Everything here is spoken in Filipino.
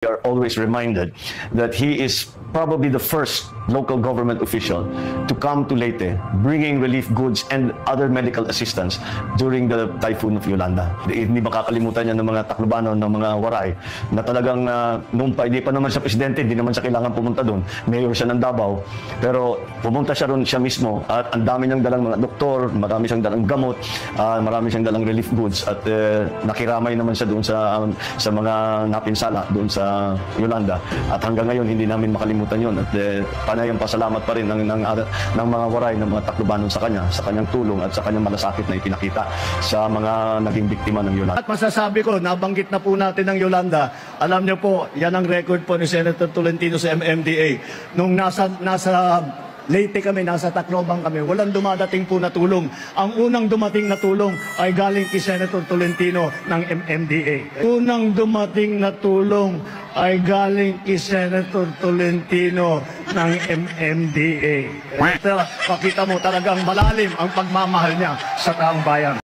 We are always reminded that he is probably the first local government official to come to Leyte bringing relief goods and other medical assistance during the typhoon of Yolanda. Hindi makakalimutan niya ng mga Taclobanon, ng mga Waray na talagang noong hindi pa naman siya presidente, hindi naman siya kailangan pumunta doon. Mayor siya ng Davao, pero pumunta siya ron siya mismo at ang dami niyang dalang mga doktor, marami siyang dalang gamot, marami siyang dalang relief goods at nakiramay naman siya doon sa mga napinsala doon sa Yolanda. At hanggang ngayon hindi namin makalimutan yon at panayang pasalamat pa rin ng mga Waray, ng mga Taclobanon sa kanyang tulong at sa kanyang malasakit na ipinakita sa mga naging biktima ng Yolanda. At masasabi ko, nabanggit na po natin ng Yolanda. Alam niyo po, yan ang record po ni Senator Tolentino sa MMDA. Nung nasa Leyte kami, nasa Tacloban kami, walang dumadating po na tulong. Ang unang dumating na tulong ay galing kay Senator Tolentino ng MMDA. Unang dumating na tulong ay galing kay Senator Tolentino ng MMDA. Pakita mo talagang malalim ang pagmamahal niya sa taong bayan.